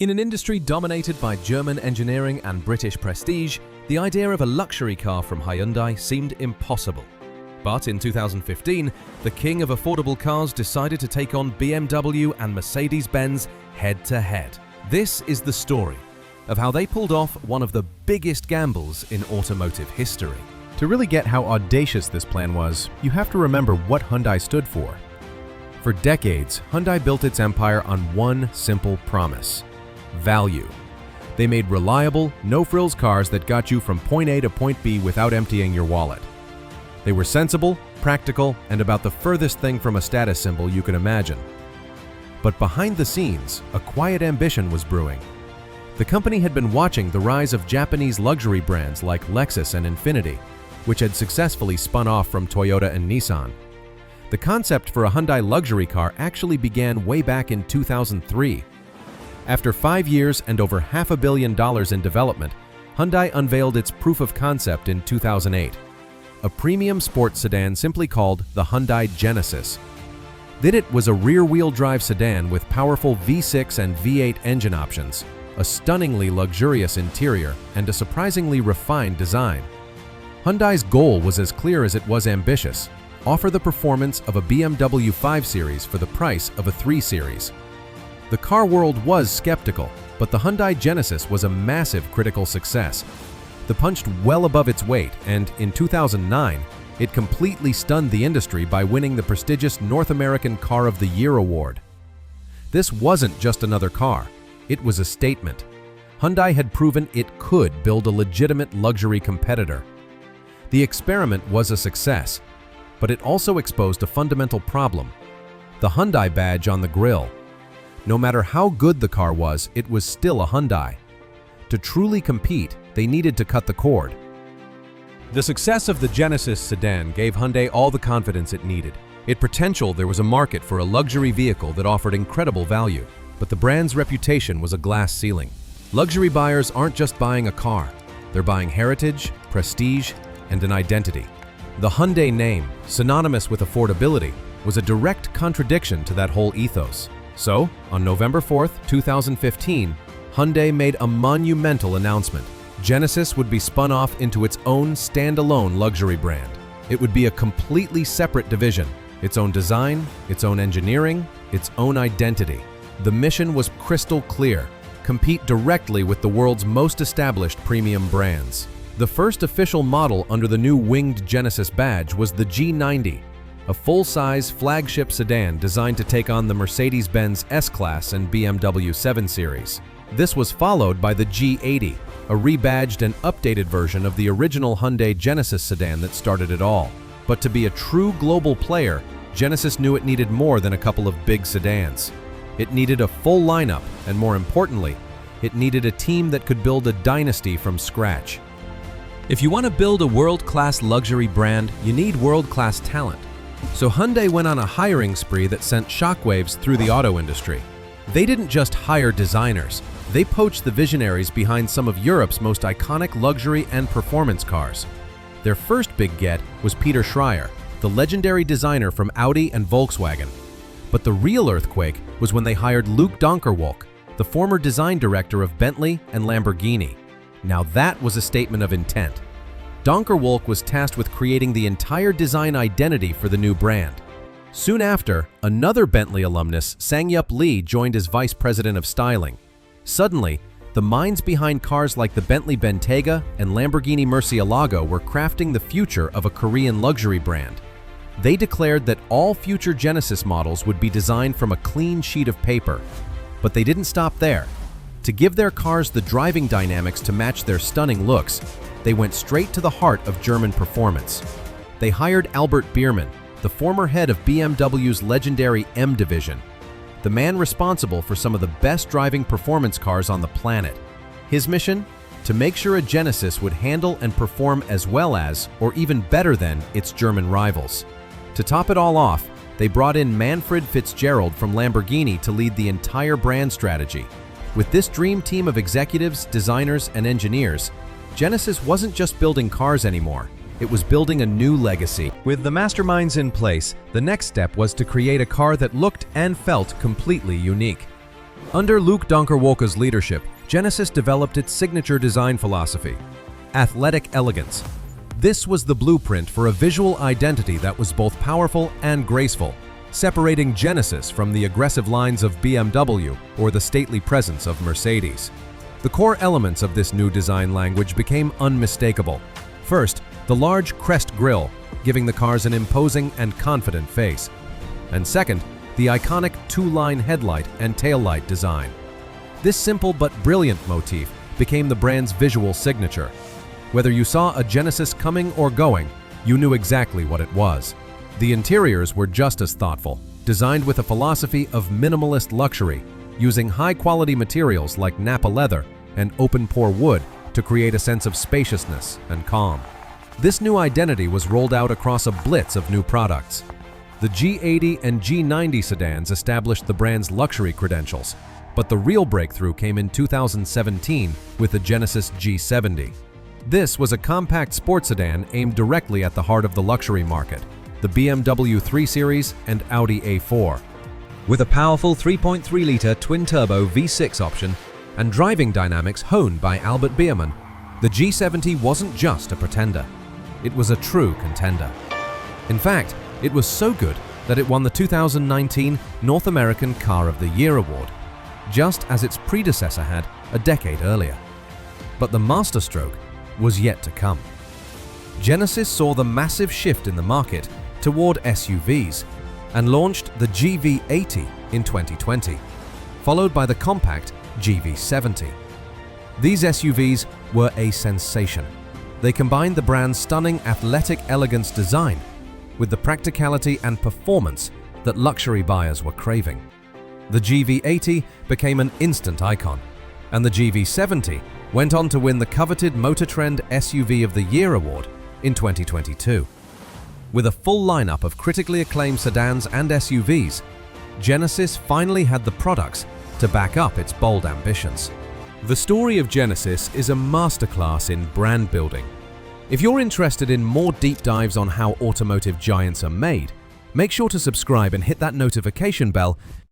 In an industry dominated by German engineering and British prestige, the idea of a luxury car from Hyundai seemed impossible. But in 2015, the king of affordable cars decided to take on BMW and Mercedes-Benz head-to-head. This is the story of how they pulled off one of the biggest gambles in automotive history. To really get how audacious this plan was, you have to remember what Hyundai stood for. For decades, Hyundai built its empire on one simple promise: value. They made reliable, no-frills cars that got you from point A to point B without emptying your wallet. They were sensible, practical, and about the furthest thing from a status symbol you could imagine. But behind the scenes, a quiet ambition was brewing. The company had been watching the rise of Japanese luxury brands like Lexus and Infiniti, which had successfully spun off from Toyota and Nissan. The concept for a Hyundai luxury car actually began way back in 2003. After 5 years and over $500 million in development, Hyundai unveiled its proof of concept in 2008, a premium sports sedan simply called the Hyundai Genesis. Then it was a rear-wheel drive sedan with powerful V6 and V8 engine options, a stunningly luxurious interior, and a surprisingly refined design. Hyundai's goal was as clear as it was ambitious: offer the performance of a BMW 5 Series for the price of a 3 Series. The car world was skeptical, but the Hyundai Genesis was a massive critical success. The punched well above its weight, and in 2009, it completely stunned the industry by winning the prestigious North American Car of the Year award. This wasn't just another car, it was a statement. Hyundai had proven it could build a legitimate luxury competitor. The experiment was a success, but it also exposed a fundamental problem: the Hyundai badge on the grille. No matter how good the car was, it was still a Hyundai. To truly compete, they needed to cut the cord. The success of the Genesis sedan gave Hyundai all the confidence it needed. It potential there was a market for a luxury vehicle that offered incredible value, but the brand's reputation was a glass ceiling. Luxury buyers aren't just buying a car, they're buying heritage, prestige, and an identity. The Hyundai name, synonymous with affordability, was a direct contradiction to that whole ethos. So, on November 4th, 2015, Hyundai made a monumental announcement. Genesis would be spun off into its own standalone luxury brand. It would be a completely separate division, its own design, its own engineering, its own identity. The mission was crystal clear: compete directly with the world's most established premium brands. The first official model under the new winged Genesis badge was the G90, a full-size flagship sedan designed to take on the Mercedes-Benz S-Class and BMW 7 Series. This was followed by the G80, a rebadged and updated version of the original Hyundai Genesis sedan that started it all. But to be a true global player, Genesis knew it needed more than a couple of big sedans. It needed a full lineup, and more importantly, it needed a team that could build a dynasty from scratch. If you want to build a world-class luxury brand, you need world-class talent. So Hyundai went on a hiring spree that sent shockwaves through the auto industry. They didn't just hire designers, they poached the visionaries behind some of Europe's most iconic luxury and performance cars. Their first big get was Peter Schreier, the legendary designer from Audi and Volkswagen. But the real earthquake was when they hired Luc Donckerwolke, the former design director of Bentley and Lamborghini. Now that was a statement of intent. Donckerwolke was tasked with creating the entire design identity for the new brand. Soon after, another Bentley alumnus, Sang-Yup Lee, joined as vice president of styling. Suddenly, the minds behind cars like the Bentley Bentayga and Lamborghini Murcielago were crafting the future of a Korean luxury brand. They declared that all future Genesis models would be designed from a clean sheet of paper. But they didn't stop there. To give their cars the driving dynamics to match their stunning looks, they went straight to the heart of German performance. They hired Albert Biermann, the former head of BMW's legendary M division, the man responsible for some of the best driving performance cars on the planet. His mission? To make sure a Genesis would handle and perform as well as, or even better than, its German rivals. To top it all off, they brought in Manfred Fitzgerald from Lamborghini to lead the entire brand strategy. With this dream team of executives, designers, and engineers, Genesis wasn't just building cars anymore. It was building a new legacy. With the masterminds in place, the next step was to create a car that looked and felt completely unique. Under Luc Donckerwolke's leadership, Genesis developed its signature design philosophy: athletic elegance. This was the blueprint for a visual identity that was both powerful and graceful, separating Genesis from the aggressive lines of BMW or the stately presence of Mercedes. The core elements of this new design language became unmistakable. First, the large crest grille, giving the cars an imposing and confident face. And second, the iconic two-line headlight and taillight design. This simple but brilliant motif became the brand's visual signature. Whether you saw a Genesis coming or going, you knew exactly what it was. The interiors were just as thoughtful, designed with a philosophy of minimalist luxury, using high-quality materials like Napa leather and open-pore wood to create a sense of spaciousness and calm. This new identity was rolled out across a blitz of new products. The G80 and G90 sedans established the brand's luxury credentials, but the real breakthrough came in 2017 with the Genesis G70. This was a compact sports sedan aimed directly at the heart of the luxury market, the BMW 3 Series and Audi A4. With a powerful 3.3-litre twin-turbo V6 option and driving dynamics honed by Biermann, the G70 wasn't just a pretender. It was a true contender. In fact, it was so good that it won the 2019 North American Car of the Year award, just as its predecessor had a decade earlier. But the masterstroke was yet to come. Genesis saw the massive shift in the market toward SUVs and launched the GV80 in 2020, followed by the compact GV70. These SUVs were a sensation. They combined the brand's stunning athletic elegance design with the practicality and performance that luxury buyers were craving. The GV80 became an instant icon, and the GV70 went on to win the coveted Motor Trend SUV of the Year award in 2022. With a full lineup of critically acclaimed sedans and SUVs, Genesis finally had the products to back up its bold ambitions. The story of Genesis is a masterclass in brand building. If you're interested in more deep dives on how automotive giants are made, make sure to subscribe and hit that notification bell